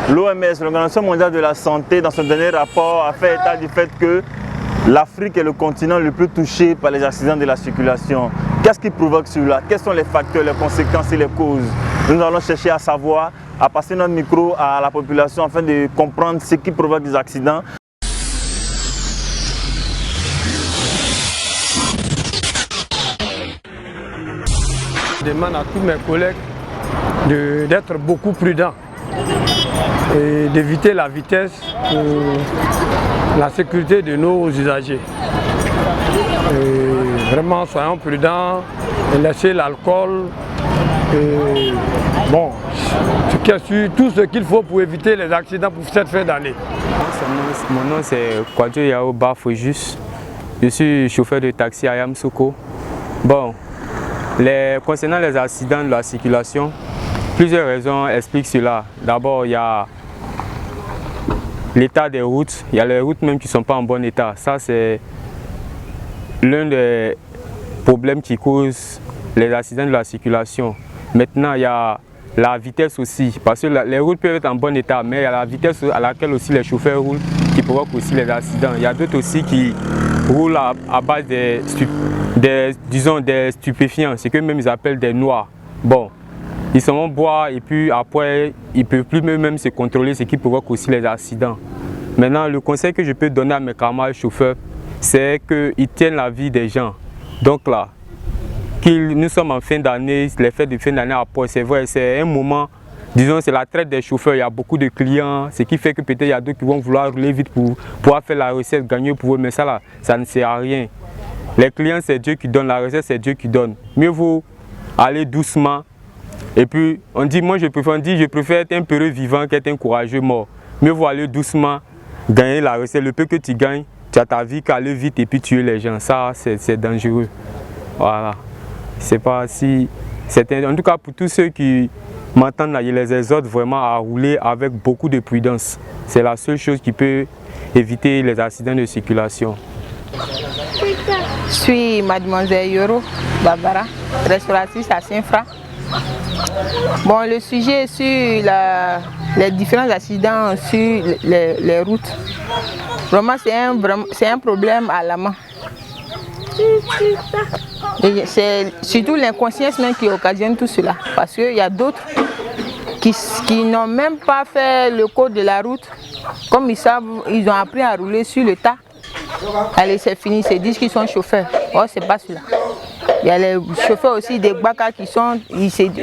L'OMS, l'Organisation mondiale de la santé, dans son dernier rapport, a fait état du fait que l'Afrique est le continent le plus touché par les accidents de la circulation. Qu'est-ce qui provoque cela? Quels sont les facteurs, les conséquences et les causes? Nous allons chercher à savoir, à passer notre micro à la population afin de comprendre ce qui provoque des accidents. Je demande à tous mes collègues d'être beaucoup prudents et d'éviter la vitesse pour la sécurité de nos usagers. Et vraiment, soyons prudents et laissez l'alcool. Bon, tout ce qu'il faut pour éviter les accidents pour cette fin d'année. Mon nom c'est Kwadjo Yao Bafojus. Je suis chauffeur de taxi à Yamoussoukro. Bon, concernant les accidents de la circulation, plusieurs raisons expliquent cela. D'abord, il y a l'état des routes. Il y a les routes même qui ne sont pas en bon état. Ça, c'est l'un des problèmes qui cause les accidents de la circulation. Maintenant, il y a la vitesse aussi, parce que les routes peuvent être en bon état, mais il y a la vitesse à laquelle aussi les chauffeurs roulent qui provoque aussi les accidents. Il y a d'autres aussi qui roulent à base des stupéfiants, c'est qu'eux-mêmes ils appellent des noirs. Bon, ils s'en vont boire et puis après, ils ne peuvent plus même se contrôler, ce qui provoque aussi les accidents. Maintenant, le conseil que je peux donner à mes camarades chauffeurs, c'est qu'ils tiennent la vie des gens. Donc là, nous sommes en fin d'année, les fêtes de fin d'année après, c'est vrai, c'est un moment, disons, c'est la traite des chauffeurs, il y a beaucoup de clients, ce qui fait que peut-être il y a d'autres qui vont vouloir rouler vite pour pouvoir faire la recette, gagner pour eux, mais ça là, ça ne sert à rien. Les clients, c'est Dieu qui donne, la recette, c'est Dieu qui donne. Mieux vaut aller doucement, et puis on dit, moi je préfère être un peureux vivant qu'être un courageux mort. Mieux vaut aller doucement, gagner la recette, le peu que tu gagnes, tu as ta vie qu'aller vite et puis tuer les gens, ça c'est dangereux. Voilà. C'est pas si. En tout cas, pour tous ceux qui m'entendent, je les exhorte vraiment à rouler avec beaucoup de prudence. C'est la seule chose qui peut éviter les accidents de circulation. Je suis mademoiselle Yoro Barbara, restauratrice à Saint-Fra. Bon, le sujet est sur les différents accidents sur les routes. Vraiment, c'est un problème alarmant. C'est surtout l'inconscience même qui occasionne tout cela. Parce qu'il y a d'autres qui n'ont même pas fait le code de la route. Comme ils savent, ils ont appris à rouler sur le tas. Allez, c'est fini, ils se disent qu'ils sont chauffeurs. Oh, c'est pas cela. Il y a les chauffeurs aussi des Baka qui sont,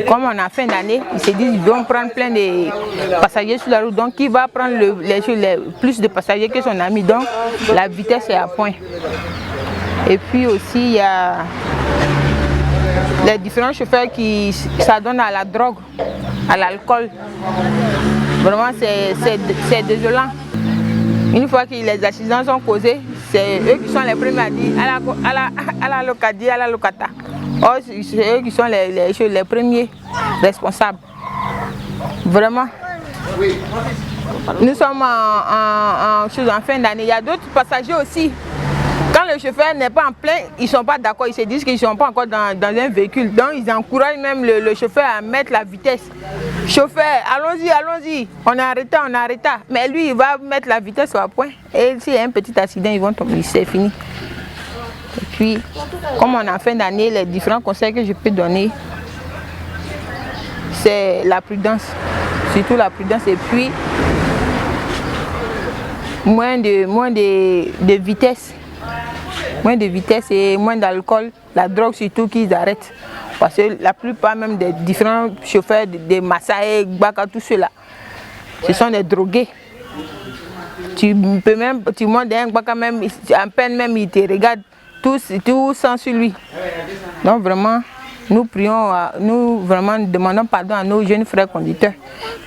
comme on a fin d'année, ils se disent qu'ils vont prendre plein de passagers sur la route. Donc, qui va prendre plus de passagers que son ami. Donc, la vitesse est à point. Et puis aussi, il y a les différents chauffeurs qui s'adonnent à la drogue, à l'alcool. Vraiment, c'est désolant. Une fois que les accidents sont causés, c'est eux qui sont les premiers à dire à la locata. Oh, c'est eux qui sont les premiers responsables. Vraiment. Nous sommes en fin d'année. Il y a d'autres passagers aussi. Quand le chauffeur n'est pas en plein, ils ne sont pas d'accord, ils se disent qu'ils ne sont pas encore dans un véhicule. Donc ils encouragent même le chauffeur à mettre la vitesse. Chauffeur, allons-y, allons-y, on est arrêté. Mais lui, il va mettre la vitesse au point. Et s'il y a un petit accident, ils vont tomber, c'est fini. Et puis, comme on est en fin d'année, les différents conseils que je peux donner, c'est la prudence. Surtout la prudence et puis moins de vitesse. Moins de vitesse et moins d'alcool, la drogue surtout qu'ils arrêtent. Parce que la plupart même des différents chauffeurs, des Massaï, Baka, tout cela, ce sont des drogués. Tu montes un Baka même, en peine même, il te regarde, tout sent sur lui. Donc vraiment, nous prions, nous vraiment demandons pardon à nos jeunes frères conducteurs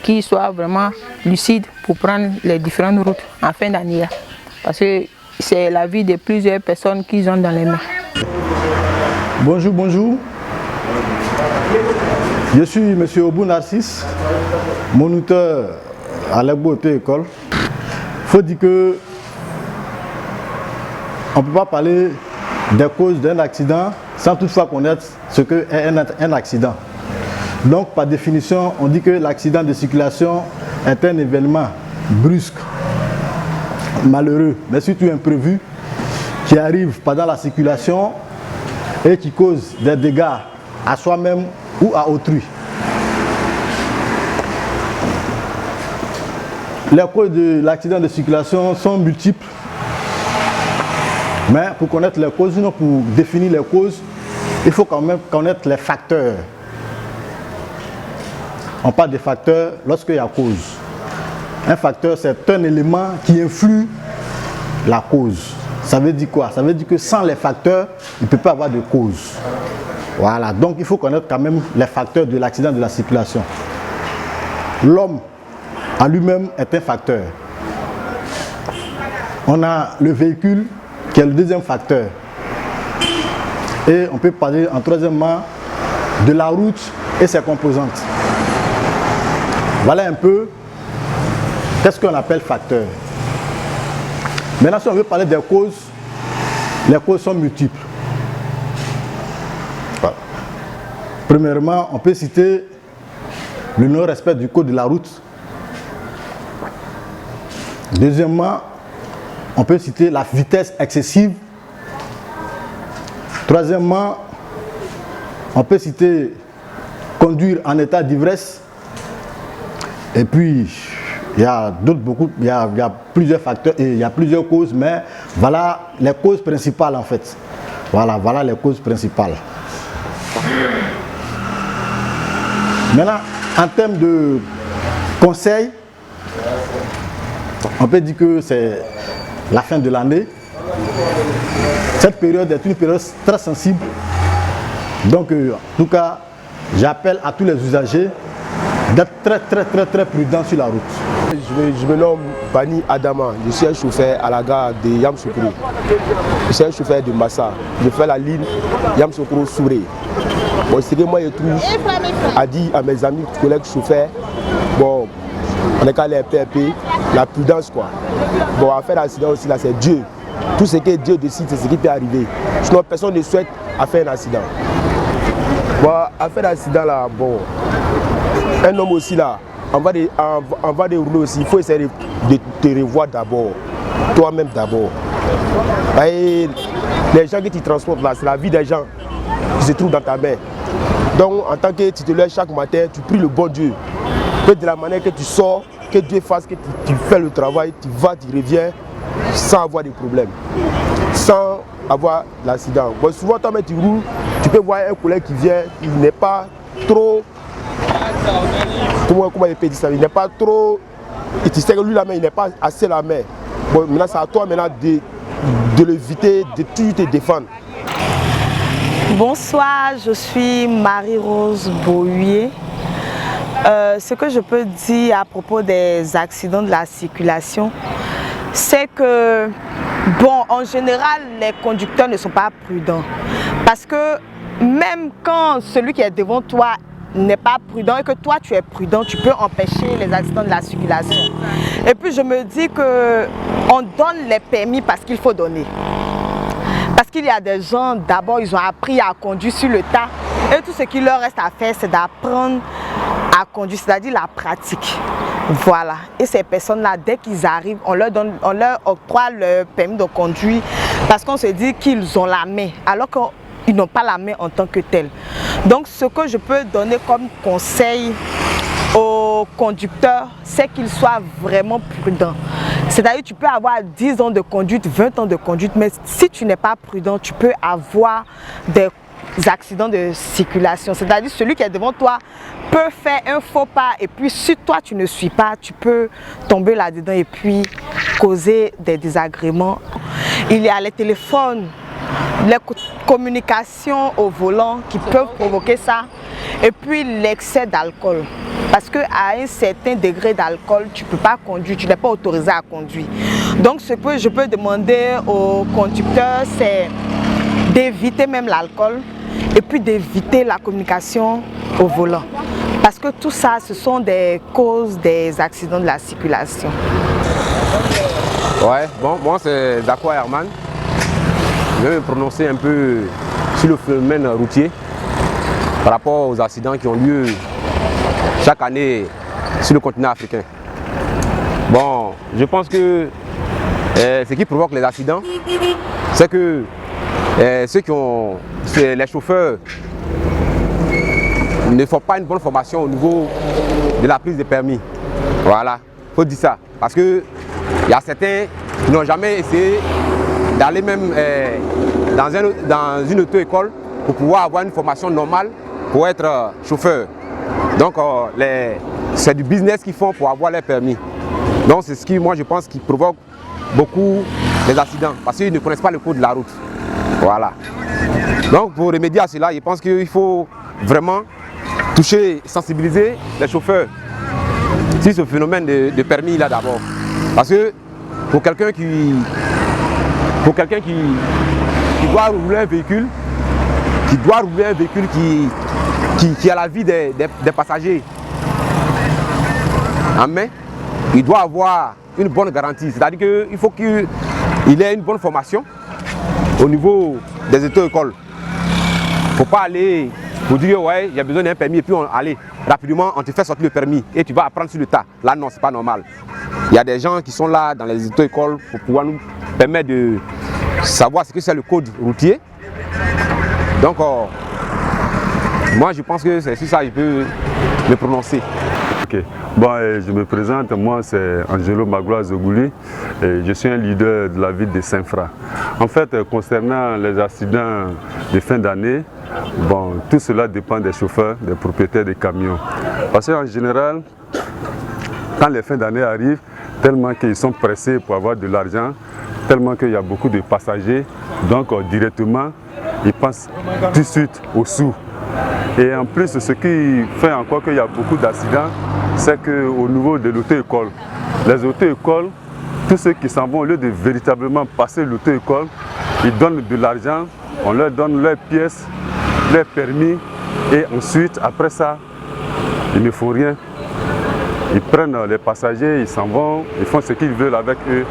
qu'ils soient vraiment lucides pour prendre les différentes routes en fin d'année. Parce que c'est la vie de plusieurs personnes qu'ils ont dans les mains. Bonjour, bonjour. Je suis M. Obou Narcisse, moniteur à l'Egbo Auto-École. Il faut dire que on ne peut pas parler des causes d'un accident sans toutefois connaître ce qu'est un accident. Donc, par définition, on dit que l'accident de circulation est un événement brusque, malheureux, mais surtout imprévu, qui arrive pendant la circulation et qui cause des dégâts à soi-même ou à autrui. Les causes de l'accident de circulation sont multiples, mais pour connaître les causes, sinon pour définir les causes, il faut quand même connaître les facteurs. On parle des facteurs lorsqu'il y a cause. Un facteur, c'est un élément qui influe la cause. Ça veut dire quoi? Ça veut dire que sans les facteurs, il ne peut pas avoir de cause. Voilà, donc il faut connaître quand même les facteurs de l'accident de la circulation. L'homme en lui-même est un facteur. On a le véhicule qui est le deuxième facteur. Et on peut parler en troisièmement de la route et ses composantes. Voilà un peu qu'est-ce qu'on appelle facteur. Maintenant, si on veut parler des causes, les causes sont multiples. Voilà. Premièrement, on peut citer le non-respect du code de la route. Deuxièmement, on peut citer la vitesse excessive. Troisièmement, on peut citer conduire en état d'ivresse. Et puis, il y a plusieurs facteurs et il y a plusieurs causes, mais voilà les causes principales en fait. Voilà les causes principales. Maintenant, en termes de conseils, on peut dire que c'est la fin de l'année. Cette période est une période très sensible. Donc, en tout cas, j'appelle à tous les usagers d'être très prudents sur la route. Je me nomme Bani Adama, je suis un chauffeur à la gare de Yamoussoukro. Je suis un chauffeur de Massa. Je fais la ligne Yamoussoukro-Souré. Bon, ce que moi je trouve à dire à mes amis, collègues chauffeurs, bon, on est qu'à les PRP, la prudence quoi. Bon, à faire l'accident aussi là, c'est Dieu. Tout ce que Dieu décide, c'est ce qui peut arriver. Sinon, personne ne souhaite faire un accident. Bon, à faire l'accident là, bon, un homme aussi là, on va de rouler aussi, il faut essayer de te revoir d'abord, toi-même d'abord. Les gens que tu transportes là, c'est la vie des gens qui se trouvent dans ta main. Donc en tant que tu te lèves chaque matin, tu pries le bon Dieu. Que de la manière que tu sors, que Dieu fasse, que tu fais le travail, tu vas, tu reviens sans avoir de problème, sans avoir l'accident. Bon, souvent toi-même tu roules, tu peux voir un collègue qui vient, il n'est pas trop... Comment il peut dire ça? Il n'est pas trop... Et tu sais que lui la main, il n'est pas assez la main. Bon, maintenant c'est à toi maintenant de l'éviter, de tout te défendre. Bonsoir, je suis Marie-Rose Bohuyer. Ce que je peux dire à propos des accidents de la circulation, c'est que, bon, en général, les conducteurs ne sont pas prudents. Parce que même quand celui qui est devant toi n'est pas prudent et que toi tu es prudent, tu peux empêcher les accidents de la circulation. Et puis je me dis qu'on donne les permis parce qu'il faut donner. Parce qu'il y a des gens, d'abord ils ont appris à conduire sur le tas et tout ce qu'il leur reste à faire c'est d'apprendre à conduire, c'est-à-dire la pratique. Voilà. Et ces personnes-là, dès qu'ils arrivent, on leur octroie le permis de conduire parce qu'on se dit qu'ils ont la main, alors qu'ils n'ont pas la main en tant que tel. Donc ce que je peux donner comme conseil aux conducteurs, c'est qu'ils soient vraiment prudents. C'est-à-dire tu peux avoir 10 ans de conduite, 20 ans de conduite, mais si tu n'es pas prudent, tu peux avoir des accidents de circulation. C'est-à-dire celui qui est devant toi peut faire un faux pas et puis si toi tu ne suis pas, tu peux tomber là-dedans et puis causer des désagréments. Il y a les téléphones, les communications au volant qui peuvent provoquer ça et puis l'excès d'alcool. Parce qu'à un certain degré d'alcool, tu ne peux pas conduire, tu n'es pas autorisé à conduire. Donc ce que je peux demander aux conducteurs, c'est d'éviter même l'alcool et puis d'éviter la communication au volant. Parce que tout ça, ce sont des causes des accidents de la circulation. Ouais, bon, moi c'est Zakwa Herman. Je vais me prononcer un peu sur le phénomène routier par rapport aux accidents qui ont lieu chaque année sur le continent africain. Bon, je pense que ce qui provoque les accidents, c'est que les chauffeurs ne font pas une bonne formation au niveau de la prise de permis. Voilà, il faut dire ça. Parce qu'il y a certains qui n'ont jamais essayé d'aller même dans une auto-école pour pouvoir avoir une formation normale pour être chauffeur. Donc c'est du business qu'ils font pour avoir leur permis. Donc c'est ce qui, moi je pense, qui provoque beaucoup les accidents parce qu'ils ne connaissent pas le code de la route. Voilà. Donc pour remédier à cela, je pense qu'il faut vraiment toucher, sensibiliser les chauffeurs sur ce phénomène de permis là d'abord. Parce que pour quelqu'un qui doit rouler un véhicule, qui a la vie des passagers en main, il doit avoir une bonne garantie. C'est-à-dire qu'il faut qu'il ait une bonne formation au niveau des auto-écoles. Il ne faut pas aller pour dire ouais, il y a besoin d'un permis et puis aller rapidement, on te fait sortir le permis et tu vas apprendre sur le tas. Là non, c'est pas normal. Il y a des gens qui sont là dans les auto-écoles pour pouvoir nous permettre de savoir ce que c'est le code routier. Donc moi je pense que c'est sur ça que je peux me prononcer. Okay. Bon, je me présente, moi c'est Angelo Magloire Zogouli et je suis un leader de la ville de Saint-Fra. En fait, concernant les accidents de fin d'année, bon, tout cela dépend des chauffeurs, des propriétaires des camions. Parce qu'en général, quand les fins d'année arrivent, tellement qu'ils sont pressés pour avoir de l'argent, tellement qu'il y a beaucoup de passagers, donc directement, ils pensent tout de suite aux sous. Et en plus, ce qui fait encore qu'il y a beaucoup d'accidents, c'est qu'au niveau de l'auto-école, les auto-écoles, tous ceux qui s'en vont, au lieu de véritablement passer l'auto-école, ils donnent de l'argent, on leur donne leurs pièces, leurs permis, et ensuite, après ça, ils ne font rien. Ils prennent les passagers, ils s'en vont, ils font ce qu'ils veulent avec eux.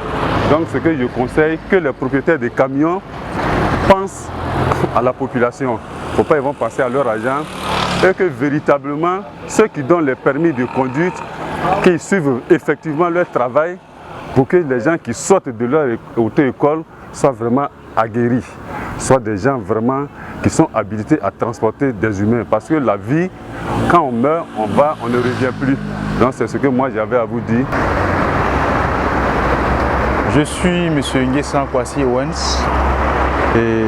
Donc ce que je conseille, que les propriétaires des camions pensent à la population. Il ne faut pas ils vont passer à leur argent et que véritablement ceux qui donnent les permis de conduite, qu'ils suivent effectivement leur travail pour que les gens qui sortent de leur auto-école soient vraiment aguerris, soient des gens vraiment qui sont habilités à transporter des humains. Parce que la vie, quand on meurt, on ne revient plus. Donc c'est ce que moi j'avais à vous dire. Je suis M. Nguessan Kwasi Owens et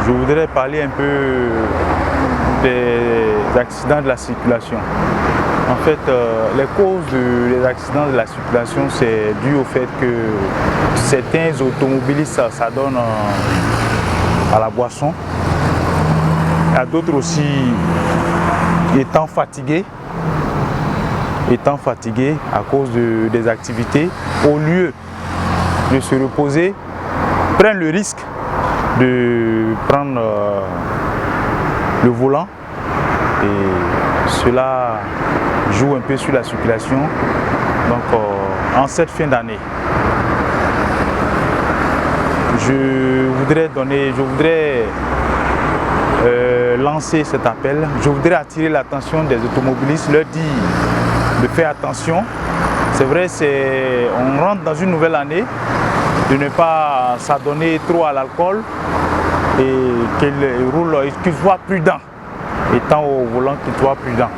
je voudrais parler un peu des accidents de la circulation. En fait, les causes des accidents de la circulation, c'est dû au fait que certains automobilistes s'adonnent à la boisson. Il y a d'autres aussi étant fatigués à cause des activités, au lieu de se reposer, prennent le risque de prendre le volant et cela joue un peu sur la circulation. Donc en cette fin d'année, je voudrais lancer cet appel. Je voudrais attirer l'attention des automobilistes, leur dire de faire attention. C'est vrai, on rentre dans une nouvelle année, de ne pas s'adonner trop à l'alcool et qu'ils soient prudents. Étant au volant, qu'ils soient prudents.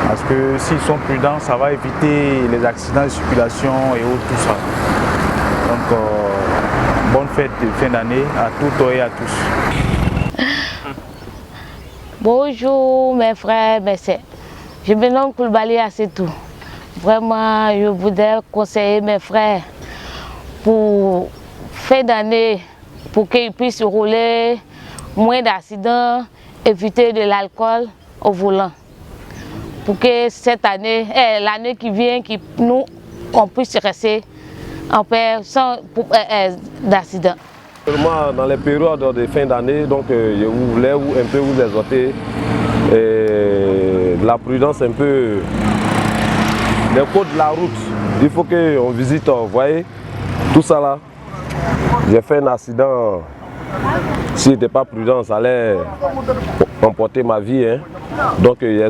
Parce que s'ils sont prudents, ça va éviter les accidents de circulation et autres, tout ça. Donc, bonne fête de fin d'année à toutes et à tous. Bonjour mes frères, mes sœurs. Je me nomme Koulibaly Assetou. Vraiment, je voudrais conseiller mes frères pour fin d'année, pour qu'ils puissent rouler, moins d'accidents, éviter de l'alcool au volant. Pour que cette année, l'année qui vient, on puisse rester en paix sans d'accidents. Seulement dans les périodes de fin d'année, donc je voulais un peu vous exhorter de la prudence un peu. Les codes de la route, il faut qu'on visite, vous voyez, tout ça là. J'ai fait un accident, si je n'étais pas prudent, ça allait emporter ma vie. Hein. Donc il y a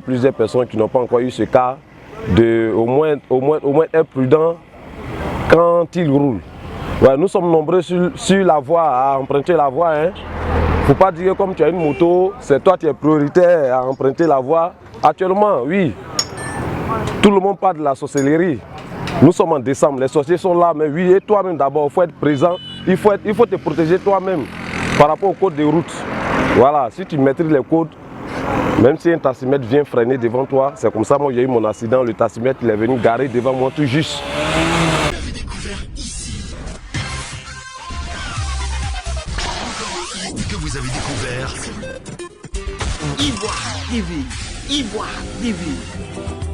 plusieurs personnes qui n'ont pas encore eu ce cas. au moins être prudent quand il roule. Ouais, nous sommes nombreux sur la voie, à emprunter la voie. Il ne faut pas dire que comme tu as une moto, c'est toi qui es prioritaire à emprunter la voie. Actuellement, oui, tout le monde parle de la sorcellerie. Nous sommes en décembre, les sorciers sont là, mais oui, et toi-même d'abord, il faut être présent, il faut te protéger toi-même par rapport au code de route. Voilà, si tu maîtrises les codes, même si un taximètre vient freiner devant toi, c'est comme ça, moi j'ai eu mon accident, le taximètre il est venu garer devant moi tout juste. Que vous avez découvert Ivoire TV. Ivoire TV.